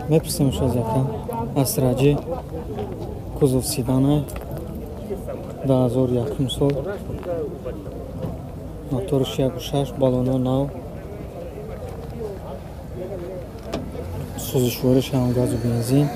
Меписем шазака асраҷи кузов седана 2001 сол мотори 6 балоно нав сӯзишвориш ҳам газу бензин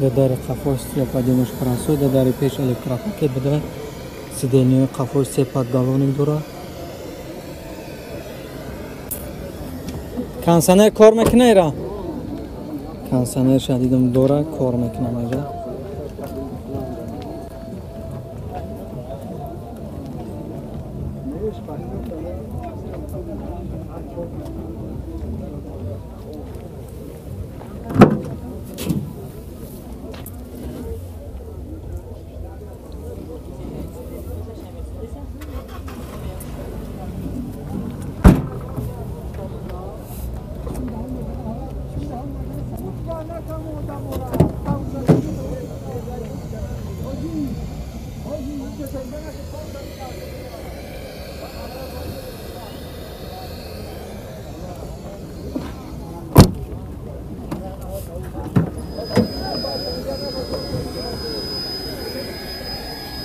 дадари қафои стропадимаш парасой дадари пеш электропакет буда сиденияи қафои сепатгалонӣ дорад. Кондиционер кор мекунад? Кондиционер шадидам дорад, кор мекунад.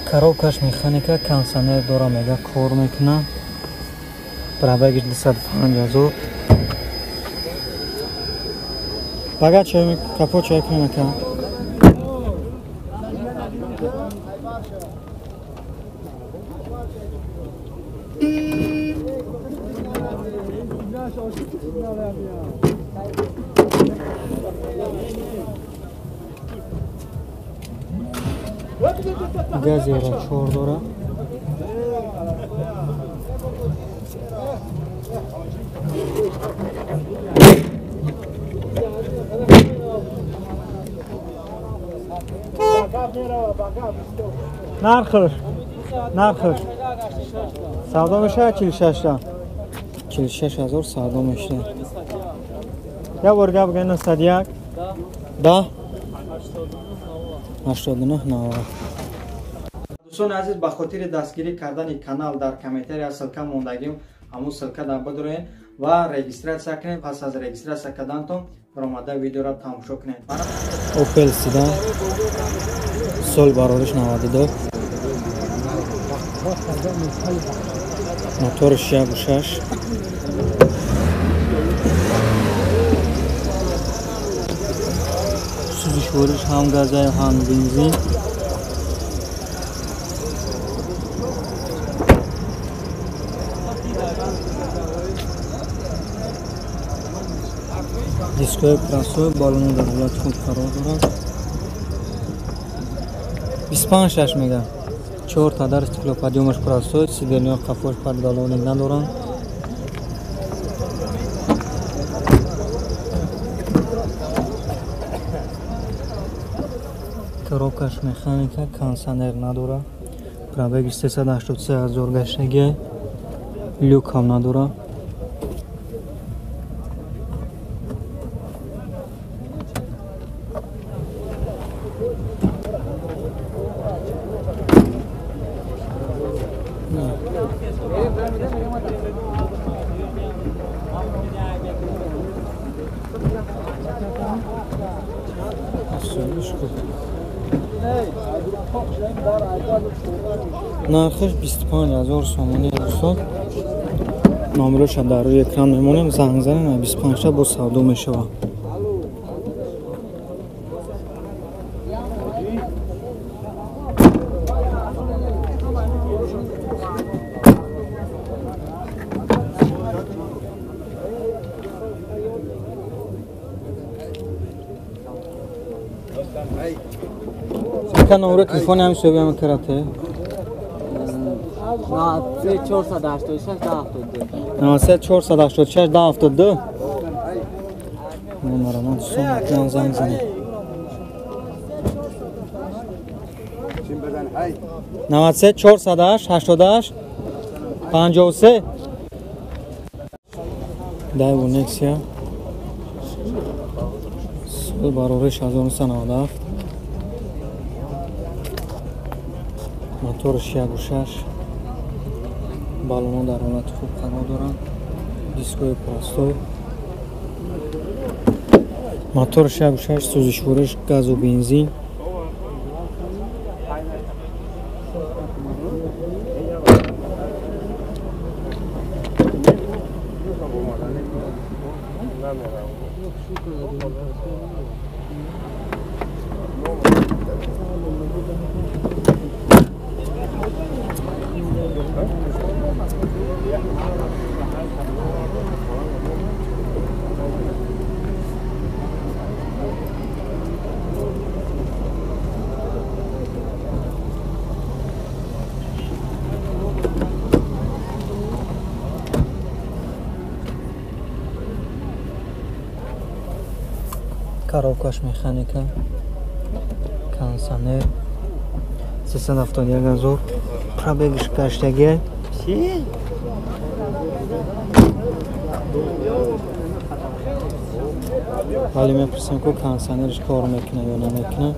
Коробкаш механика, кондиционер дора мега кор мекунад. Пробегиш 250,000. Бага чой капот чой кунака. Газера 4 дора. Нархш. Savdo میشه 46 تا 46000 savdo میشه. یا ورگا بگن 101 10 89 90. دوستان عزیز به خاطر دستگیری کردن کانال در کامنتری سلکه موندگیم همون سلکه در بدرین و رجیستراسیون کنید. پس از رجیستراسیون کردنتون برآمده ویدیو را تماشا کنید. اوپل سیدان سال برارش 92 موتور 6 سوزشورش هم گازه هم بنزین دیسکوی پراسوی بالون در حالت خود قرار دارد 25 میگه 4 تا در استیکلوپادیومش پراسوی سیدنیا قفوش پدگالونی ندارن коробкаш механика кондиционер надора пробеги 383,000 гаштаги люк ҳам надора нархш 25000 сомони دوستان номерош дар рӯи экран мемонем занг занед 25 та бо савдо мешавад Сака номер телефони ҳами сӯбиам карате. 93 486 1072. Номерам сон занг занед. 93 488 88 53. Daewoo Nexia. Subaru 1997. Motor 6 балони дар ҳолати хуб қарор доранд, дискои простой, мотор 6 сӯзишвориш газу бензин, коробкаш механика, кондиционер, 371 000, пробегиш гаштаги. ولی میپرسیم که کانسانرش کار میکنه یا نمیکنه.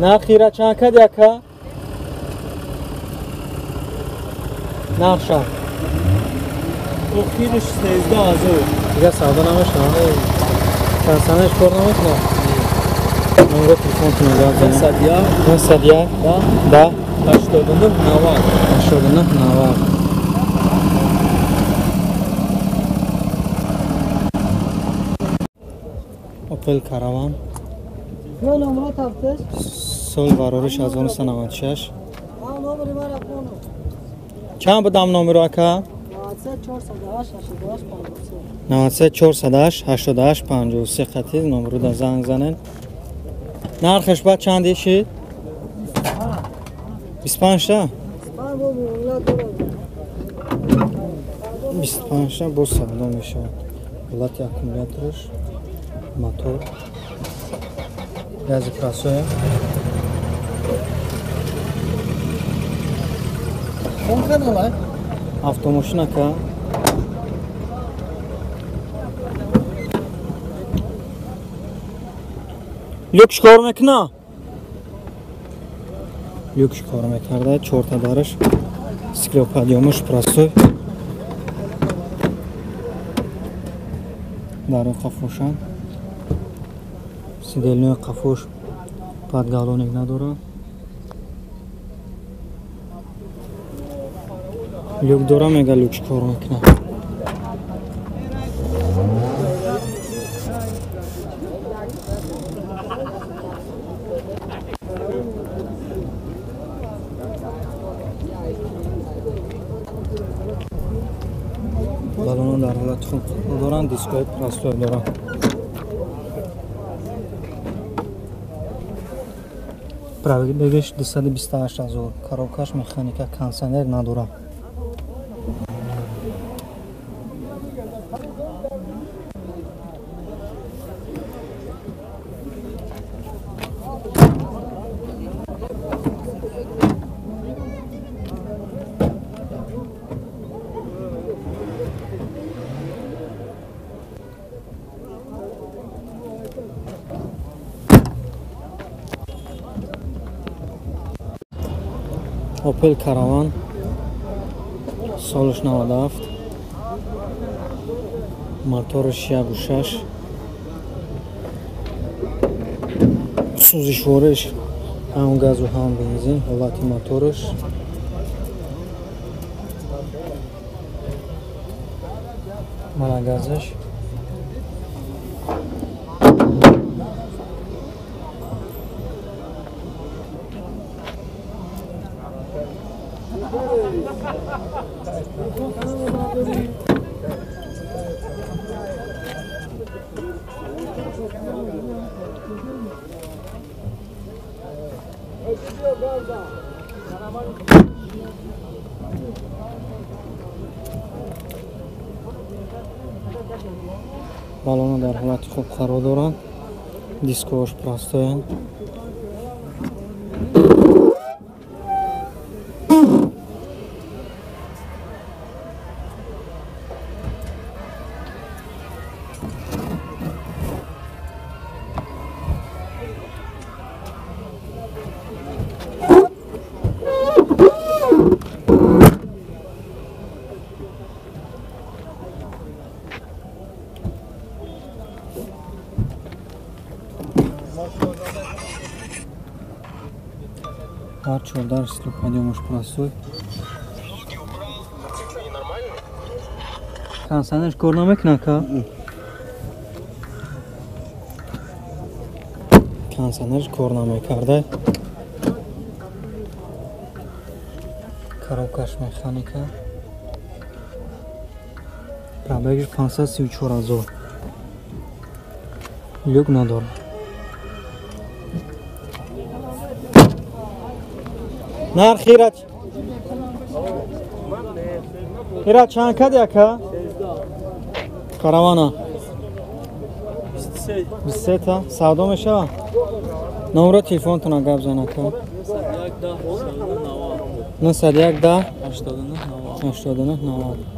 نه خیره چند کد یکه؟ نه شد خیرش 13,000 دیگه سودا نمیشه. کانسانرش کار نمیکنه. نمبر تلفن کنید. 901 10 89 90. اوپل کاروان. سال بارورش 1996. چند بدم نمبر اکا؟ 93 488 88 53 خطی نمبر رو زنگ زنن. نرخش بعد چند شد؟ 25 تا 25 تا باز سودا میشه. ولات اکومولاتورش، موتور، گاز پراسوی. اون کنه автомошина ка люкш кор мекуна. люкш кор мекарда, чорта дараш, склоподъёмаш простой. дар қафошан сидельной қафош подголовник надорад. люк дора мега люкш кор мекуна. балон дар ҳолати хуб доранд, дискои простой доранд. пробегиш 228 000, коробкаш механика, кондиционер надорад. اوپل کاروان سالش 97 موتورش 1.6 سوزشورش هم گاز و هم بنزین. حالت موتورش مال گازش балона дар ҳолати хуб қарор доранд. Дискош простоянд. Ар 14 подъемыш простой. Кондиционер кор намекунад ка? Кондиционер кор намекарда. Коробкаш механика. Пробеги 534 000. Люк надор. Нар хирач. Хирач чанд кадя ка? Каравана. 23 та савдо мешава. номеро телефонтона гап зана ка. 91 10 89 89 90.